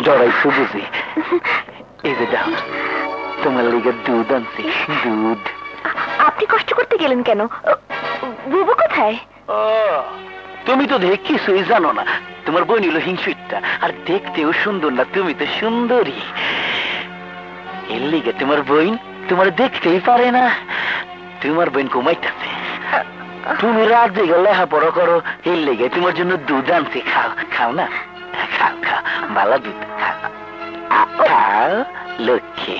ডরাইছো বুঝি? এই যে দাও, তোমার লেগে দুধ আনছি, দুধ। আপনি কষ্ট করতে গেলেন কেন? বুবু কোথায়? তুমি তো দেখ কিছুই জানো না। তোমার বোন হলো হিংসুটটা, আর দেখতেও সুন্দর না, তুমি তো সুন্দরী। এর লিগে তোমার বোন তোমার দেখতেই পারে না। তোমার বোন ঘুমাইতেছে, তুমি রাত জেগে লেখাপড়া করো, এর লিগে তোমার জন্য দুধ আনছি। খাও, খাও না, খাও খাও, ভালো দুধ খাও, খাও লক্ষ্মী।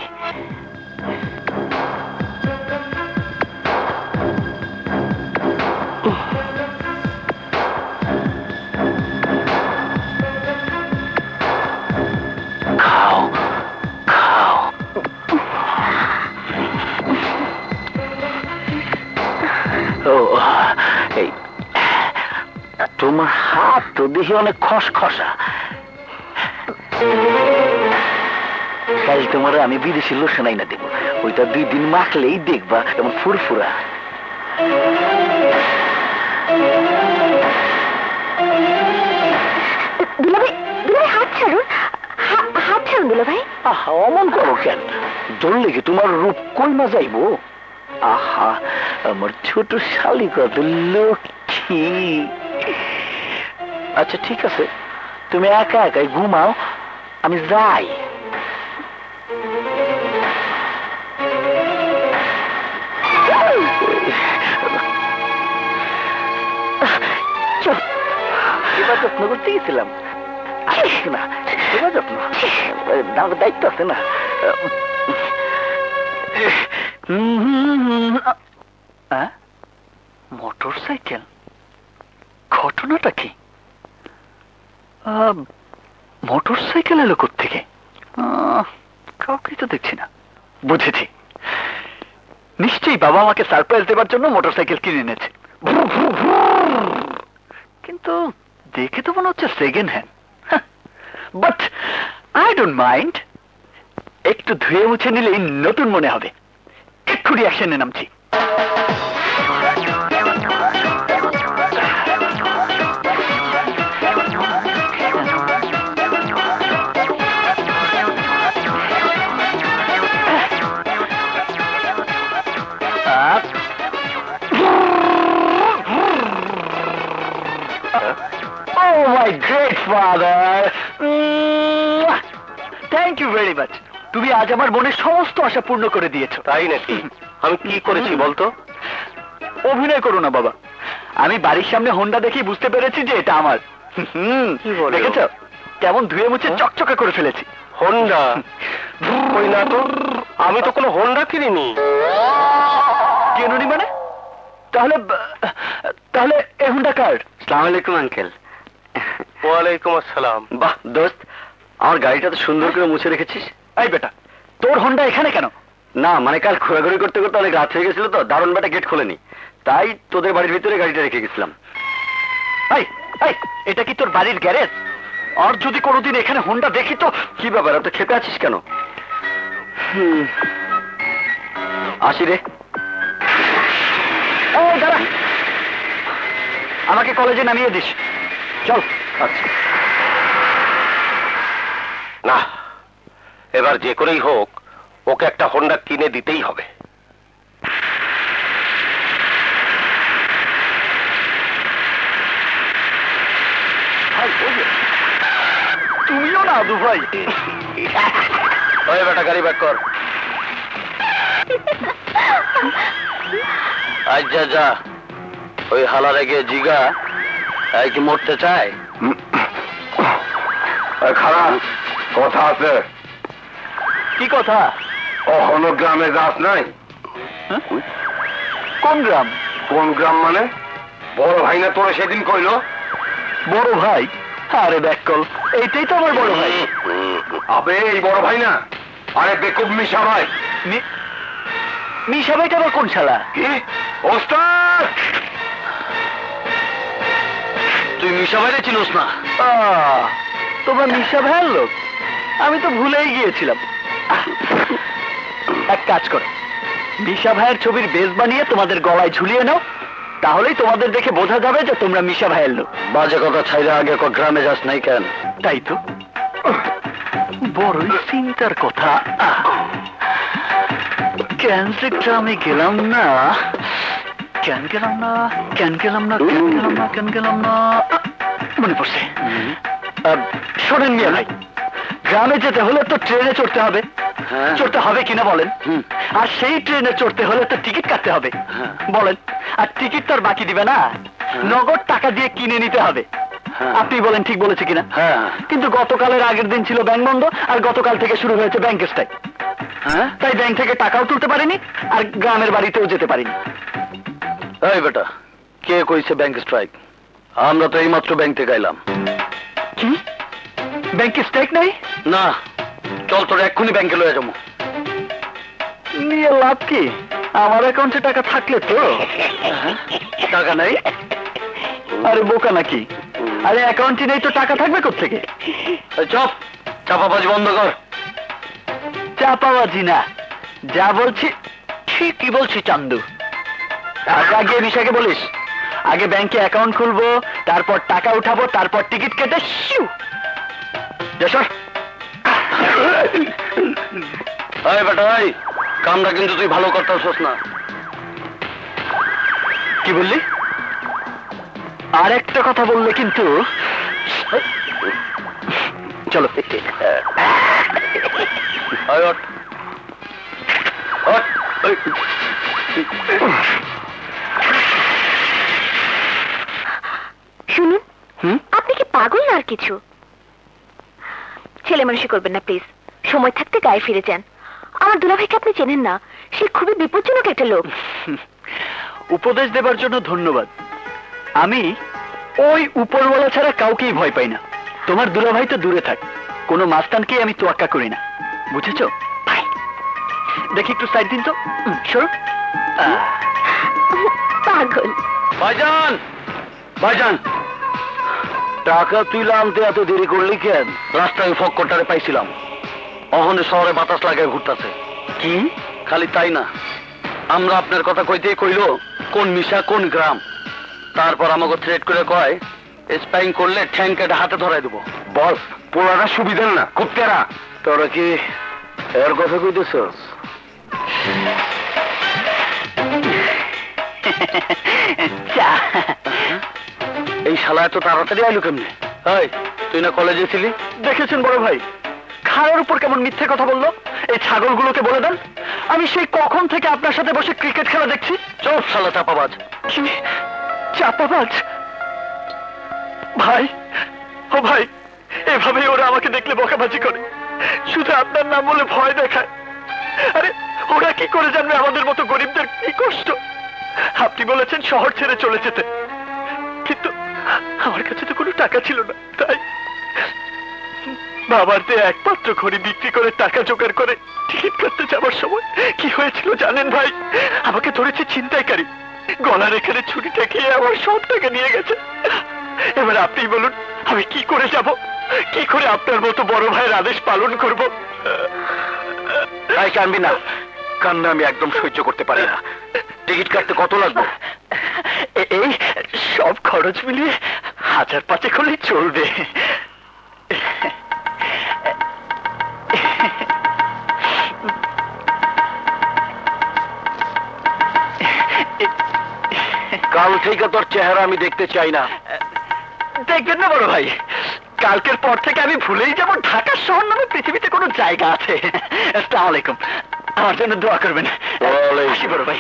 খাও খাও। ও এই তোমার হাত তো দেখি অনেক খসখসা। কাল তোমার আমি বিদেশি লোশন আইনা দেব, ওইটা 2 দিন মাখলেই দেখবা এমন ফুরফুরা। দুলাভাই, দুলাভাই হাত ছাড়ুন, হাত ছাড়ুন দুলাভাই। আহা, অমন করো কেন? ধরলে কি তোমার রূপ কই না যাইবো? আহা, আমার ছোট শালি কত লক্ষ্মী। আচ্ছা ঠিক আছে, তুমি একা একাই ঘুমাও, আমি যাই। এবার যত্ন করতে গেছিলাম না, এবার যত্ন দায়িত্ব আছে না। মোটর সাইকেল, ঘটনাটা কি? মোটর সাইকেল এলো কোত্থেকে? কাউকে তো দেখছি না। বুঝেছি, নিশ্চয়ই বাবা আমাকে সারপ্রাইজ দেবার জন্য মোটর সাইকেল কিনে এনেছে। কিন্তু দেখে তো মনে হচ্ছে second hand. But I don't mind, একটু ধুয়ে মুছে নিলেই নতুন মনে হবে। এক্ষুনি অ্যাকশনে নামছি। Oh my great father, thank you very much. তুমি আজ আমার মনের সমস্ত আশা পূর্ণ করে দিয়েছো। তাই নাকি? আমি কি করেছি বলতো? অভিনয় করো না বাবা, আমি বাড়ির সামনে হোন্ডা দেখি বুঝতে পেরেছি যে এটা আমার। কি বলো? দেখেছো কেমন ধুয়ে মুছে চকচকে করে ফেলেছি। হোন্ডা? কই না তো, আমি তো কোনো হোন্ডা কিনিনি। কেননি মানে? তাহলে তাহলে এই হোন্ডা কার? আসসালামু আলাইকুম আঙ্কেল। ওয়ালাইকুম আসসালাম। বাহ দোস্ত, আমার গাড়িটা তো সুন্দর করে মুছে রেখেছিস। এই বেটা, তোর হোন্ডা এখানে কেন? না মানে কাল ঘোরাঘুরি করতে করতে অনেক রাত হয়ে গেছিল তো, দারুণ বেটা গেট খোলেনি, তাই তোদের বাড়ির ভিতরে গাড়িটা রেখে গেছিলাম। এই এই, এটা কি তোর বাড়ির গ্যারেজ? আর যদি কোনোদিন এখানে হোন্ডা দেখি তো? কি ব্যাপার, এত খেপে আছিস কেন? আসি রে। এই দাঁড়া, আমাকে কলেজে নামিয়ে দিস, চল। আচ্ছা। না, এবার যে করেই হোক ওকে একটা হোন্ডা কিনে দিতেই হবে। তুমিও না আদু ভাই? ওই বেটা গাড়ি ব্যাক কর। আজ যা যা, ওই হালারে গিয়ে জিগা এই কি মরতে চায়? খারাপ কথা আছে। কি কথা? কখনো গ্রামে যাস নাই? কোন গ্রাম? কোন গ্রাম মানে? বড় ভাই না তোরা সেদিন কইলো? বড় ভাই? আরে ব্যাককল, এইটাই তো আমার বড় ভাই। আবে এই বড় ভাই না, আরে বেকুব মিশা ভাই। মিশা ভাইটা আবার কোন শালা? কি ওস্তাদ, তুই মিশা ভাইরে চিনোস না? তোমরা মিশা ভাইয়ের লোক? আমি তো ভুলেই গিয়েছিলাম। এক কাজ করো, মিশা ভাইয়ের ছবির বেস বানিয়ে তোমাদের গলায় ঝুলিয়ে নাও, তাহলেই তোমাদের দেখে বোঝা যাবে যে তোমরা মিশা ভাইয়ের লোক। বাজে কথা ছাইলে আগে গ্রামে যাস নাই কেন? তাই তো। বড়ই চিন্তার কথা। কেন যে গ্রামে গেলাম না, কেন গেলাম না, কেন গেলাম না, কেন গেলাম না, কেন গেলাম না, মনে পড়ছে। শোনেন মিয়া ভাই, গ্রামে যেতে হলে তো ট্রেনে চড়তে হবে। চড়তে হবে কিনা বলেন? আর সেই ট্রেনে চড়তে হলে তো টিকিট কাটতে হবে বলেন। আর টিকিট তো আর বাকি দিবে না, নগদ টাকা দিয়ে কিনে নিতে হবে। আপনি বলেন ঠিক বলেছে কিনা? কিন্তু গতকালের আগের দিন ছিল ব্যাংক বন্ধ, আর গতকাল থেকে শুরু হয়েছে ব্যাংক স্ট্রাইক। তাই ব্যাংক থেকে টাকাও তুলতে পারিনি, আর গ্রামের বাড়িতেও যেতে পারিনি। এই বেটা, কে কইছে ব্যাংক স্ট্রাইক? আমরা তো এইমাত্র ব্যাংক থেকে এলাম। কি ব্যাংকে স্ট্রাইক নাই? না, চল তোর এক্ষুনি ব্যাংকে লয়ে যাবো। নিয়ে লাভ কি? আমার অ্যাকাউন্টে টাকা থাকলে তো। টাকা নাই? আরে বোকা নাকি? আরে অ্যাকাউন্টে নেই তো টাকা থাকবে কোত্থেকে? চপ, চাপাবাজি বন্ধ কর। চাপাবাজি না, যা বলছি ঠিকই বলছি চান্দু। আগে বিষয়কে বলিস, আগে ব্যাংকে অ্যাকাউন্ট খুলবো, তারপর টাকা উঠাবো, তারপর টিকিট কেটে শিউ। যশোর এই বেটা, এই কামটা কিন্তু তুই ভালো করতেছস না। কি বললি? আর একটা কথা বললে কিন্তু। চলো। এই ওঠ। ওঠ। এই। শুনুন, হুম? আপনি কি পাগল না আর কিছু? ছেলে মানুষই করবেন না প্লিজ। সময় থাকতে গায়ে ফিরে যান। আমার দুলাভাইকে আপনি চেনেন না, সে খুবই বিপজ্জনক একটা লোক। উপদেশ দেবার জন্য ধন্যবাদ। আমি ওই উপরওয়ালা ছাড়া কাউকেই ভয় পাই না। তোমার দুলাভাই তো দূরে থাক, কোনো মাস্তানকেই আমি তোয়াক্কা করি না, বুঝেছো? ভাই দেখি একটু সাইড দিন তো। সরো। পাগল। ভাইজান, ভাইজান, টাকা তুইলা আনতে এত দেরি করলি কেন? রাস্তায় ফক্করটারে পাইছিলাম, অহনে শহরে বাতাস লাগায় ঘুরতাছে। কি? খালি তাই না, আমরা আপনার কথা কইতেই কইল কোন মিশা কোন গ্রাম। তারপর আমাকে থ্রেট করে কয় স্পাইং করলে ঠ্যাং কেটে হাতে ধরাই দেবো। বল, পোলাটা সুবিধার না, খুব তেরা। তোরা কি এর কথা কইতেছস? চা। এই শালা এত তাড়াতাড়ি আইলো কেমনে? এই, তুই না কলেজে ছিলি? দেখেছেন বড় ভাই, খাড়ার উপর কেমন মিথ্যে কথা বললো। এই ছাগলগুলোকে বলে দেন, আমি সেই কখন থেকে আপনার সাথে বসে ক্রিকেট খেলা দেখছি। চোপ শালা চাপাবাজ। কি চাপাবাজ? ভাই, ও ভাই, এভাবেই ওরা আমাকে দেখলে বকাবাজি করে, শুধু আপনার নাম বলে ভয় দেখায়। আরে ওরা কি করে জানবে আমাদের মতো গরিবদের কি কষ্ট? আপনি বলেছেন শহর ছেড়ে চলে যেতে, কিন্তু আমার কাছে তো কোনো টাকা ছিল না, তাই বাবার দিয়ে একমাত্র ঘড়ি বিক্রি করে টাকা জোগাড় করে টিকিট কাটতে যাওয়ার সময় কি হয়েছিল জানেন ভাই? আমাকে ধরেছে ছিনতাইকারী, গলার এখানে ছুরিটা খেয়ে আমার সব টাকা নিয়ে গেছে। এবার আপনি বলুন আমি কি করে যাব, কি করে আপনার মতো বড় ভাইয়ের আদেশ পালন করব? তাই কানবি না, কান্না আমি একদম সহ্য করতে পারি না। টিকিট কাটতে কত লাগবে? এই সব খরচ মিলিয়ে 1000-5 হলেই চলবে। কাল থেকে তোর চেহারা আমি দেখতে চাই না। দেখবেন না বড় ভাই, কালকের পর থেকে আমি ভুলেই যাব ঢাকা শহর নামে পৃথিবীতে কোনো জায়গা আছে। আসসালামু আলাইকুম, আমার জন্য দোয়া করবেন। ওয়ালাইকুম। আসি বড় ভাই।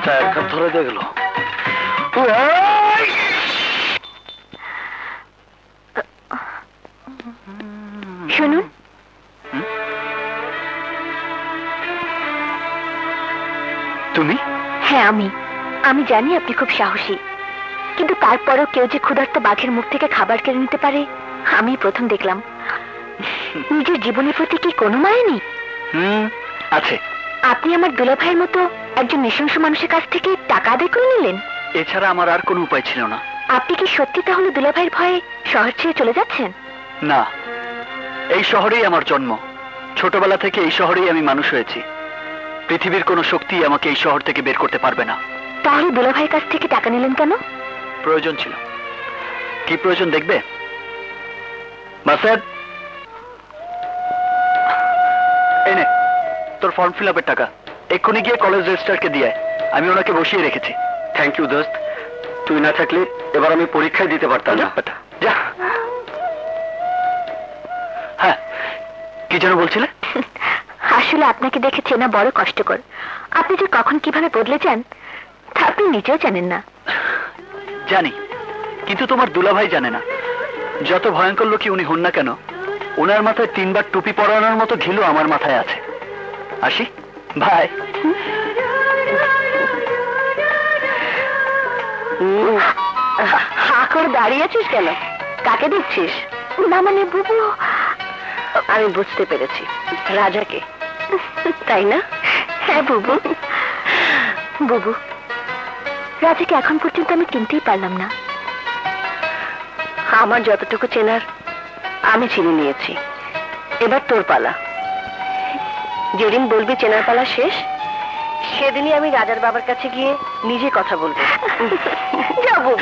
চায়ের কাপ ধরে দেখলো। শুনুন, তুমি? হ্যাঁ আমি জানি আপনি খুব সাহসী, কিন্তু তারপরেও কেউ যে ক্ষুধার্ত বাঘের মুখ থেকে খাবার কেড়ে নিতে পারে আমি প্রথম দেখলাম। নিজের জীবনের প্রতি কি কোনো মায়া নেই? আছে। আপনি আমার দুলাভাইয়ের মতো একজন নৃশংস মানুষের কাছ থেকে টাকা আদায় করে নিলেন। এছাড়া আমার আর কোনো উপায় ছিল না। আপনি কি সত্যি তাহলে দুলাভাইয়ের ভয়ে শহর ছেড়ে চলে যাচ্ছেন? না, এই শহরেই আমার জন্ম, ছোটবেলা থেকে এই শহরেই আমি মানুষ হয়েছি। পৃথিবীর কোনো শক্তি আমাকে এই শহর থেকে বের করতে পারবে না। তাহলে দুলাভাইয়ের কাছ থেকে টাকা নিলেন কেন? প্রয়োজন ছিল। কি প্রয়োজন দেখবে? মাসাদ, এই নে তোর ফর্ম ফিল আপের টাকা। এক্ষুনি গিয়ে কলেজ রেজিস্ট্রারকে দিয়ে আয়। আমি ওনাকে বসিয়ে রেখেছি। থ্যাংক ইউ দোস্ত, তুই না থাকলে এবার আমি পরীক্ষায় দিতে পারতাম না। যা। হ্যাঁ, কি যেন বলছিলে? আসলে আপনাকে দেখে চেনা বড় কষ্টকর। আপনি যে কখন কিভাবে বদলে যান তা আপনি নিজেও জানেন না। জানি, কিন্তু তোমার দুলাভাই জানে না। যত ভয়ঙ্কর লোকই উনি হন না কেন, ওনার মাথায় 3 বার টুপি পরানোর মতো ঘিলু আমার মাথায় আছে। আসি, ভাই। হা করে দাঁড়িয়ে আছিস কেন? কাকে দেখছিস? না মানে বুবু। আমি বুঝতে পেরেছি, রাজাকে, তাই না? হ্যাঁ বুবু। বুবু, রাজাকে এখন পর্যন্ত আমি চিনতেই পারলাম না। আমার যতটুকু চেনার আমি চিনে নিয়েছি। এবার তোর পালা। যেদিন বলবি চেনার পালা শেষ, সেদিনই আমি রাজার বাবার কাছে গিয়ে নিজে কথা বলবো। যাবো।